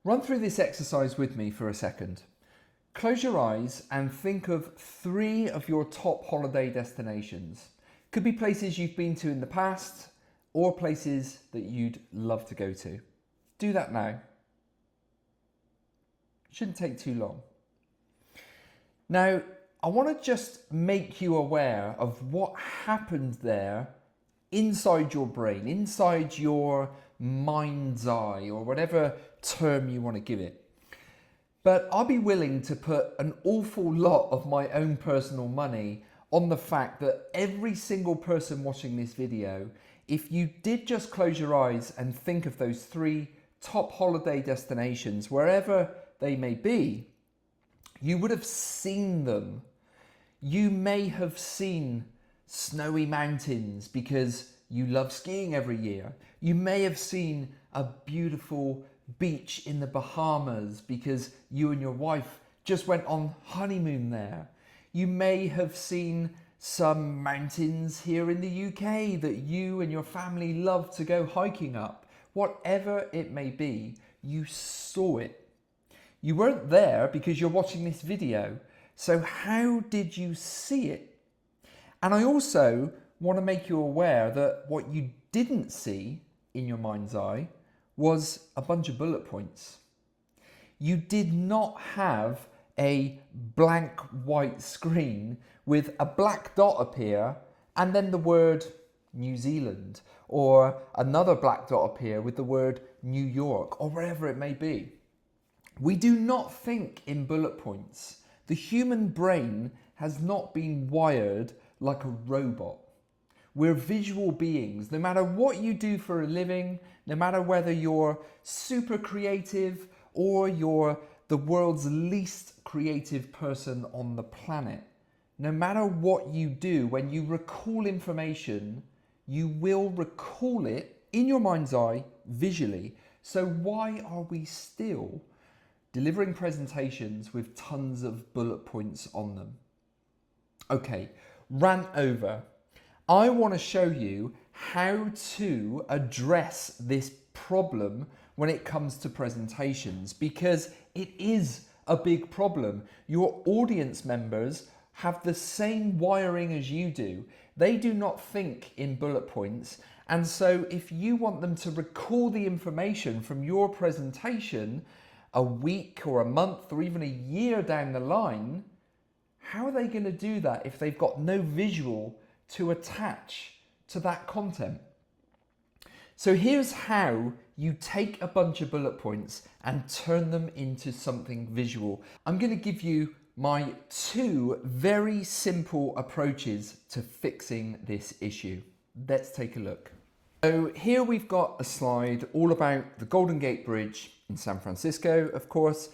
Run through this exercise with me for a second. Close your eyes and think of 3 of your top holiday destinations. Could be places you've been to in the past or places that you'd love to go to. Do that now. Shouldn't take too long. Now, I want to just make you aware of what happened there inside your brain, inside your mind's eye, or whatever term you want to give it. But I'll be willing to put an awful lot of my own personal money on the fact that every single person watching this video, if you did just close your eyes and think of those 3 top holiday destinations, wherever they may be, you would have seen them. You may have seen snowy mountains because you love skiing every year. You may have seen a beautiful beach in the Bahamas because you and your wife just went on honeymoon there. You may have seen some mountains here in the UK that you and your family love to go hiking up. Whatever it may be, you saw it. You weren't there because you're watching this video. So how did you see it? And I also want to make you aware that what you didn't see in your mind's eye was a bunch of bullet points. You did not have a blank white screen with a black dot appear and then the word New Zealand, or another black dot appear with the word New York, or wherever it may be. We do not think in bullet points. The human brain has not been wired like a robot. We're visual beings. No matter what you do for a living, no matter whether you're super creative or you're the world's least creative person on the planet, no matter what you do, when you recall information, you will recall it in your mind's eye visually. So why are we still delivering presentations with tons of bullet points on them? Okay, rant over. I want to show you how to address this problem when it comes to presentations, because it is a big problem. Your audience members have the same wiring as you do. They do not think in bullet points. And so if you want them to recall the information from your presentation a week or a month or even a year down the line, how are they going to do that if they've got no visual to attach to that content? So here's how you take a bunch of bullet points and turn them into something visual. I'm going to give you my 2 very simple approaches to fixing this issue. Let's take a look. So here we've got a slide all about the Golden Gate Bridge in San Francisco, of course,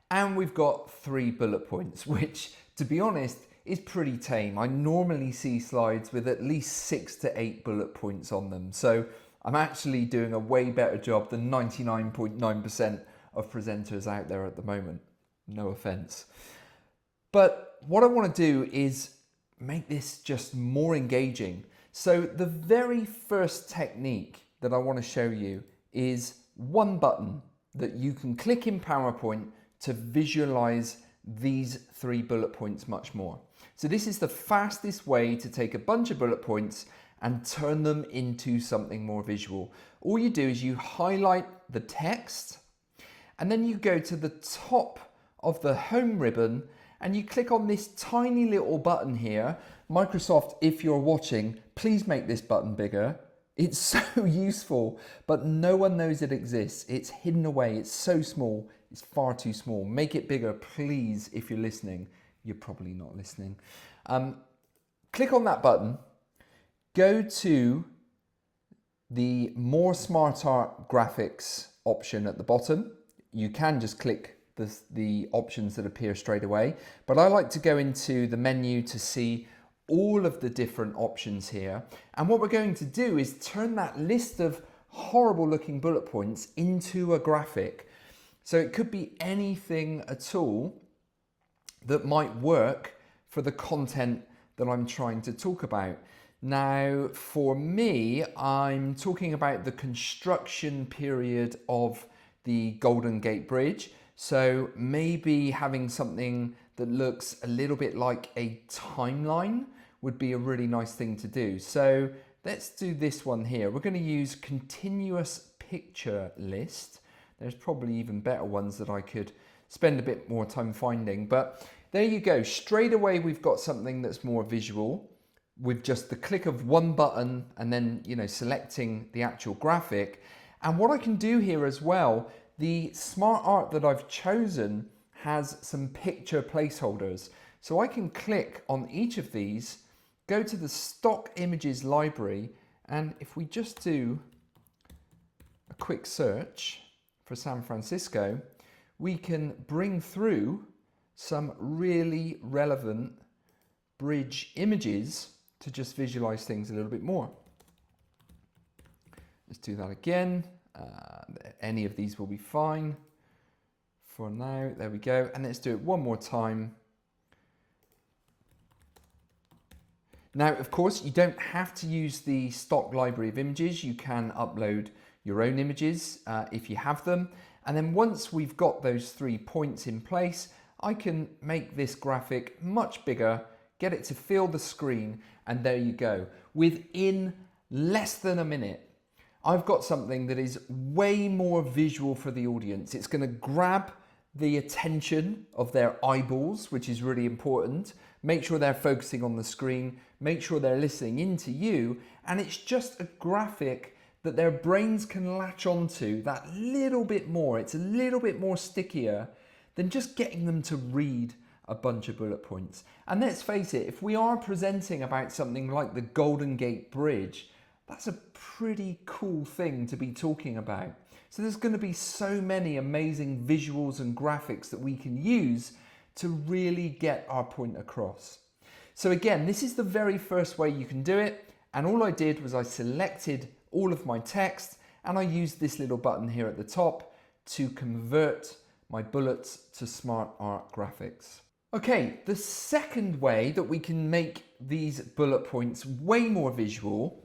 and we've got 3 bullet points, which, to be honest, is pretty tame. I normally see slides with at least 6 to 8 bullet points on them. So I'm actually doing a way better job than 99.9% of presenters out there at the moment. No offense. But what I want to do is make this just more engaging. So the very first technique that I want to show you is one button that you can click in PowerPoint to visualize these 3 bullet points much more. So this is the fastest way to take a bunch of bullet points and turn them into something more visual. All you do is you highlight the text and then you go to the top of the home ribbon and you click on this tiny little button here. Microsoft, if you're watching, please make this button bigger. It's so useful, but no one knows it exists. It's hidden away. It's so small. It's far too small. Make it bigger, please, if you're listening. You're probably not listening. Click on that button. Go to the More Smart Art Graphics option at the bottom. You can just click the options that appear straight away, but I like to go into the menu to see all of the different options here. And what we're going to do is turn that list of horrible looking bullet points into a graphic. So it could be anything at all that might work for the content that I'm trying to talk about. Now, for me, I'm talking about the construction period of the Golden Gate Bridge. So maybe having something that looks a little bit like a timeline would be a really nice thing to do. So let's do this one here. We're going to use continuous picture list. There's probably even better ones that I could spend a bit more time finding, but there you go. Straight away we've got something that's more visual with just the click of one button and then, you know, selecting the actual graphic. And what I can do here as well, the smart art that I've chosen has some picture placeholders. So I can click on each of these, go to the stock images library, and if we just do a quick search for San Francisco, we can bring through some really relevant bridge images to just visualize things a little bit more. Let's do that again. Any of these will be fine for now. There we go. And let's do it one more time. Now, of course, you don't have to use the stock library of images. You can upload your own images if you have them. And then once we've got those 3 points in place, I can make this graphic much bigger, get it to fill the screen, and there you go. Within less than a minute, I've got something that is way more visual for the audience. It's going to grab the attention of their eyeballs, which is really important. Make sure they're focusing on the screen, make sure they're listening into you, and it's just a graphic that their brains can latch onto that little bit more. It's a little bit more stickier than just getting them to read a bunch of bullet points. And let's face it, if we are presenting about something like the Golden Gate Bridge, that's a pretty cool thing to be talking about. So there's going to be so many amazing visuals and graphics that we can use to really get our point across. So again, this is the very first way you can do it. And all I did was I selected all of my text and I used this little button here at the top to convert my bullets to smart art graphics. Okay, the second way that we can make these bullet points way more visual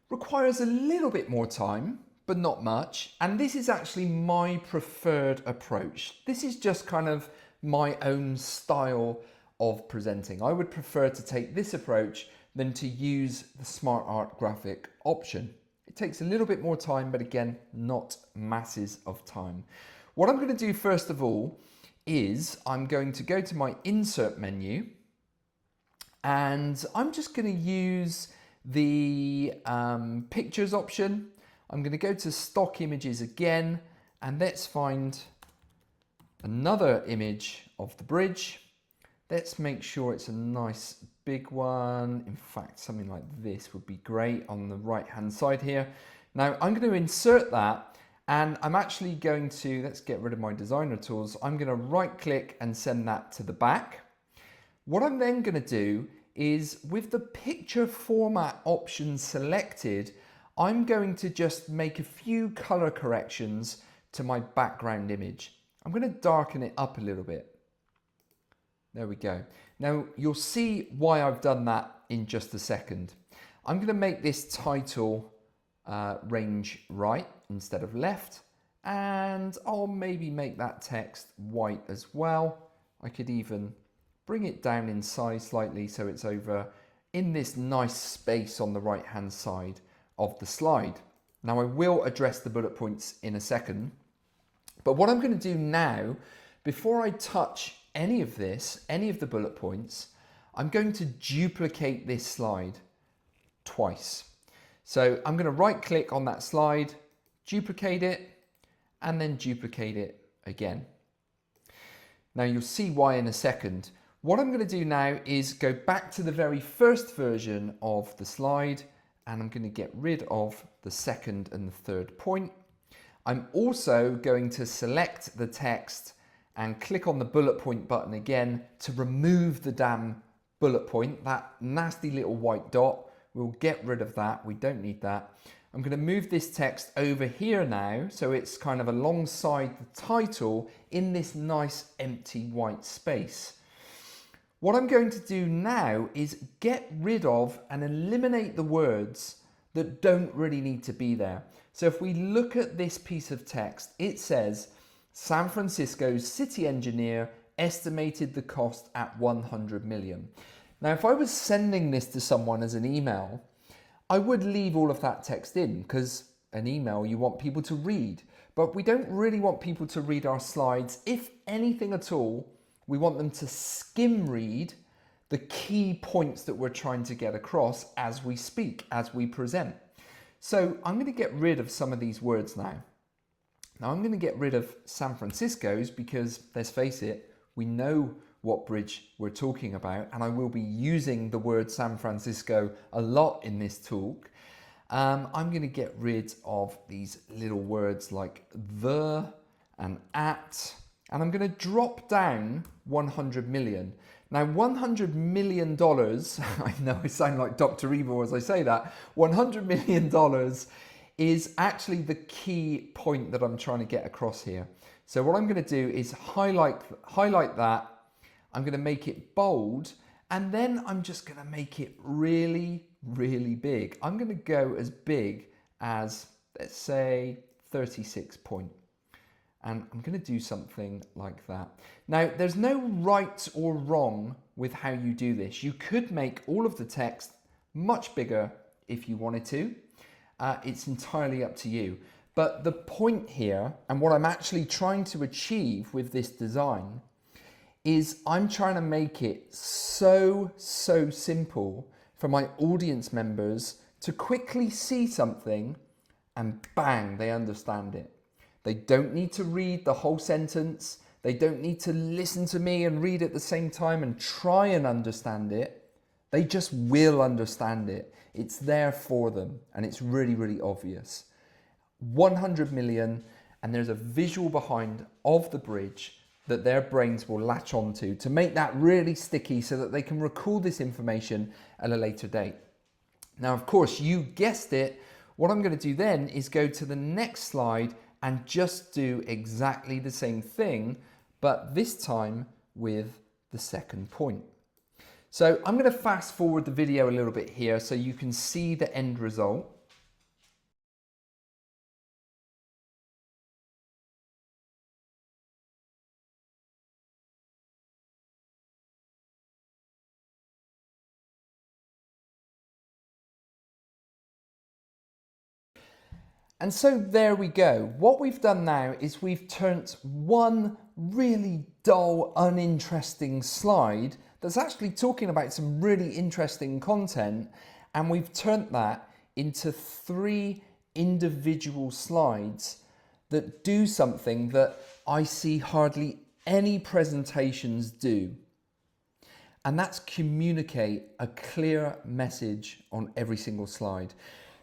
requires a little bit more time, but not much. And this is actually my preferred approach. This is just kind of my own style of presenting. I would prefer to take this approach than to use the smart art graphic option. It takes a little bit more time, but again, not masses of time. What I'm going to do first of all is I'm going to go to my insert menu and I'm just going to use the pictures option. I'm going to go to stock images again and let's find another image of the bridge. Let's make sure it's a nice big one. In fact, something like this would be great on the right hand side here. Now I'm going to insert that and I'm actually going to, let's get rid of my designer tools. I'm going to right click and send that to the back. What I'm then going to do is with the picture format option selected, I'm going to just make a few color corrections to my background image. I'm going to darken it up a little bit. There we go. Now you'll see why I've done that in just a second. I'm going to make this title range right instead of left, and I'll maybe make that text white as well. I could even bring it down in size slightly so it's over in this nice space on the right hand side of the slide. Now I will address the bullet points in a second, but what I'm going to do now, before I touch any of this, any of the bullet points, I'm going to duplicate this slide twice. So I'm going to right click on that slide, duplicate it, and then duplicate it again. Now you'll see why in a second. What I'm going to do now is go back to the very first version of the slide and I'm going to get rid of the second and the third point. I'm also going to select the text and click on the bullet point button again to remove the damn bullet point, that nasty little white dot. We'll get rid of that, we don't need that. I'm going to move this text over here now so it's kind of alongside the title in this nice empty white space. What I'm going to do now is get rid of and eliminate the words that don't really need to be there. So if we look at this piece of text, it says San Francisco's city engineer estimated the cost at 100 million. Now, if I was sending this to someone as an email, I would leave all of that text in, because an email you want people to read, but we don't really want people to read our slides. If anything at all, we want them to skim read the key points that we're trying to get across as we speak, as we present. So I'm going to get rid of some of these words now. Now I'm going to get rid of San Francisco's because, let's face it, we know what bridge we're talking about, and I will be using the word San Francisco a lot in this talk. I'm going to get rid of these little words like the and at, and I'm going to drop down 100 million. Now, $100 million, I know I sound like Dr. Evil as I say that, $100 million is actually the key point that I'm trying to get across here. So what I'm going to do is highlight that. I'm going to make it bold, and then I'm just going to make it really, really big. I'm going to go as big as, let's say, 36 point. And I'm going to do something like that. Now, there's no right or wrong with how you do this. You could make all of the text much bigger if you wanted to. It's entirely up to you. But the point here, and what I'm actually trying to achieve with this design, is I'm trying to make it so simple for my audience members to quickly see something and bang, they understand it. They don't need to read the whole sentence. They don't need to listen to me and read at the same time and try and understand it. They just will understand it. It's there for them, and it's really, really obvious. 100 million, and there's a visual behind of the bridge that their brains will latch onto to make that really sticky so that they can recall this information at a later date. Now, of course, you guessed it. What I'm going to do then is go to the next slide and just do exactly the same thing, but this time with the second point. So I'm going to fast forward the video a little bit here so you can see the end result. And so there we go. What we've done now is we've turned one really dull, uninteresting slide that's actually talking about some really interesting content, and we've turned that into 3 individual slides that do something that I see hardly any presentations do. And that's communicate a clear message on every single slide.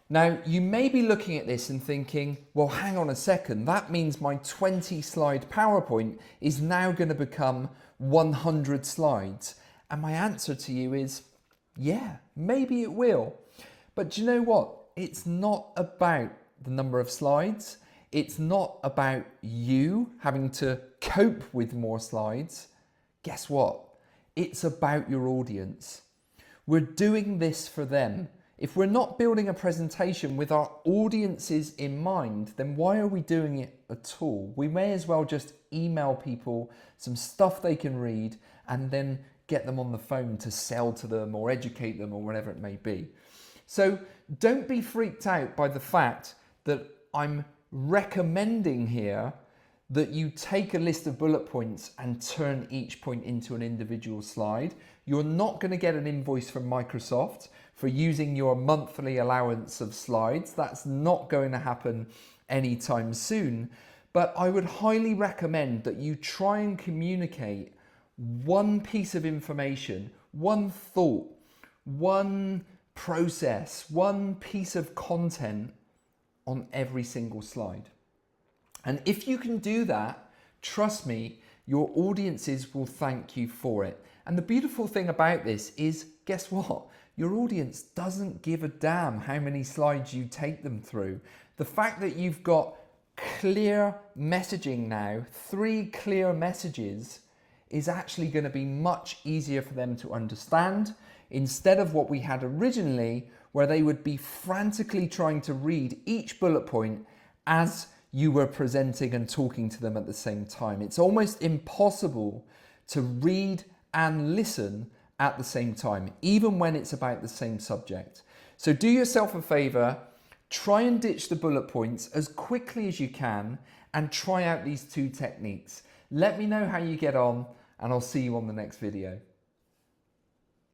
Now, you may be looking at this and thinking, well, hang on a second, that means my 20 slide PowerPoint is now going to become 100 slides. And my answer to you is, yeah, maybe it will. But do you know what? It's not about the number of slides. It's not about you having to cope with more slides. Guess what? It's about your audience. We're doing this for them. If we're not building a presentation with our audiences in mind, then why are we doing it at all? We may as well just email people some stuff they can read and then get them on the phone to sell to them or educate them or whatever it may be. So don't be freaked out by the fact that I'm recommending here that you take a list of bullet points and turn each point into an individual slide. You're not going to get an invoice from Microsoft for using your monthly allowance of slides. That's not going to happen anytime soon. But I would highly recommend that you try and communicate one piece of information, one thought, one process, one piece of content on every single slide. And if you can do that, trust me, your audiences will thank you for it. And the beautiful thing about this is, guess what? Your audience doesn't give a damn how many slides you take them through. The fact that you've got clear messaging now, 3 clear messages, is actually going to be much easier for them to understand, instead of what we had originally, where they would be frantically trying to read each bullet point as you were presenting and talking to them at the same time. It's almost impossible to read and listen at the same time, even when it's about the same subject. So do yourself a favor, try and ditch the bullet points as quickly as you can and try out these two techniques. Let me know how you get on, and I'll see you on the next video.